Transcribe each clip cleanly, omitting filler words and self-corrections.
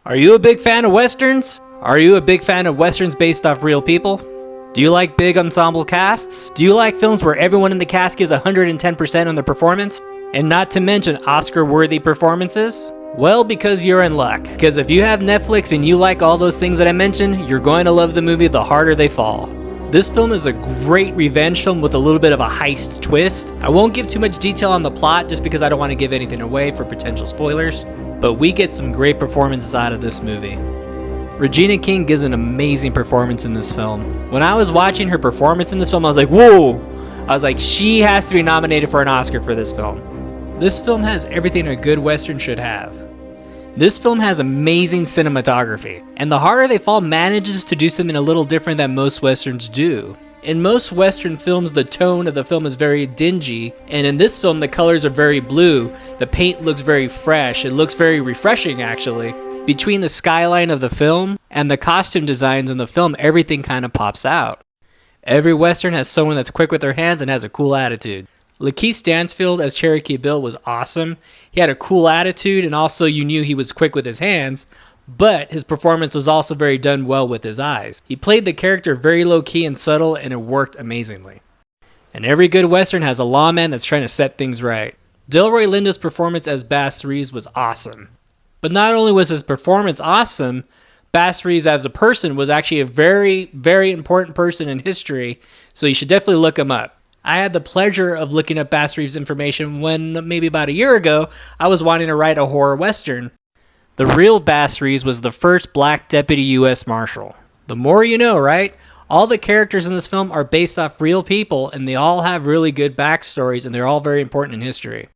Are you a big fan of Westerns? Are you a big fan of Westerns based off real people? Do you like big ensemble casts? Do you like films where everyone in the cast gives 110% on their performance? And not to mention Oscar-worthy performances? Well, because you're in luck. Because if you have Netflix and you like all those things that I mentioned, you're going to love the movie The Harder They Fall. This film is a great revenge film with a little bit of a heist twist. I won't give too much detail on the plot just because I don't want to give anything away for potential spoilers, but we get some great performances out of this movie. Regina King gives an amazing performance in this film. When I was watching her performance in this film, I was like, whoa! I was like, she has to be nominated for an Oscar for this film. This film has everything a good Western should have. This film has amazing cinematography, and The Harder They Fall manages to do something a little different than most Westerns do. In most Western films, the tone of the film is very dingy, and in this film, the colors are very blue. The paint looks very fresh. It looks very refreshing, actually. Between the skyline of the film and the costume designs in the film, everything kind of pops out. Every Western has someone that's quick with their hands and has a cool attitude. Lakeith Stanfield as Cherokee Bill was awesome. He had a cool attitude, and also you knew he was quick with his hands, but his performance was also very done well with his eyes. He played the character very low-key and subtle, and it worked amazingly. And every good Western has a lawman that's trying to set things right. Delroy Lindo's performance as Bass Reeves was awesome. But not only was his performance awesome, Bass Reeves as a person was actually a very, very important person in history, so you should definitely look him up. I had the pleasure of looking up Bass Reeves' information when, maybe about a year ago, I was wanting to write a horror Western. The real Bass Reeves was the first black deputy U.S. Marshal. The more you know, right? All the characters in this film are based off real people, and they all have really good backstories, and they're all very important in history.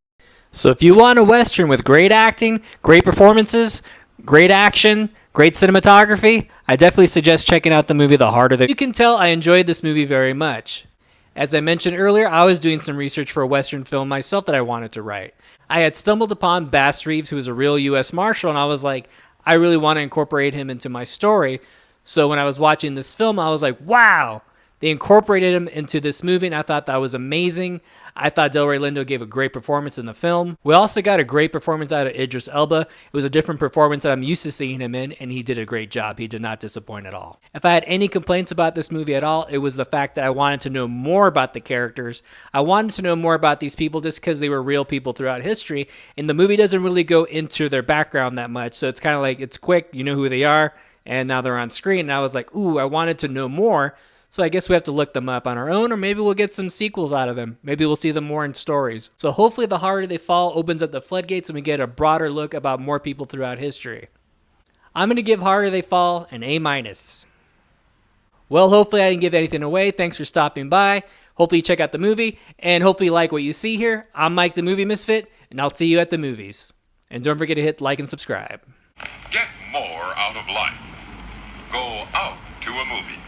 So if you want a Western with great acting, great performances, great action, great cinematography, I definitely suggest checking out the movie The Harder They Fall. You can tell I enjoyed this movie very much. As I mentioned earlier, I was doing some research for a Western film myself that I wanted to write. I had stumbled upon Bass Reeves, who was a real U.S. Marshal, and I was like, I really want to incorporate him into my story. So when I was watching this film, I was like, wow! They incorporated him into this movie, and I thought that was amazing. I thought Delroy Lindo gave a great performance in the film. We also got a great performance out of Idris Elba. It was a different performance that I'm used to seeing him in, and he did a great job. He did not disappoint at all. If I had any complaints about this movie at all, it was the fact that I wanted to know more about the characters. I wanted to know more about these people just because they were real people throughout history, and the movie doesn't really go into their background that much, so it's kind of like, it's quick, you know who they are, and now they're on screen, and I was like, ooh, I wanted to know more. So I guess we have to look them up on our own, or maybe we'll get some sequels out of them. Maybe we'll see them more in stories. So hopefully The Harder They Fall opens up the floodgates and we get a broader look about more people throughout history. I'm going to give Harder They Fall an A-. Well, hopefully I didn't give anything away. Thanks for stopping by. Hopefully you check out the movie, and hopefully you like what you see here. I'm Mike the Movie Misfit, and I'll see you at the movies. And don't forget to hit like and subscribe. Get more out of life. Go out to a movie.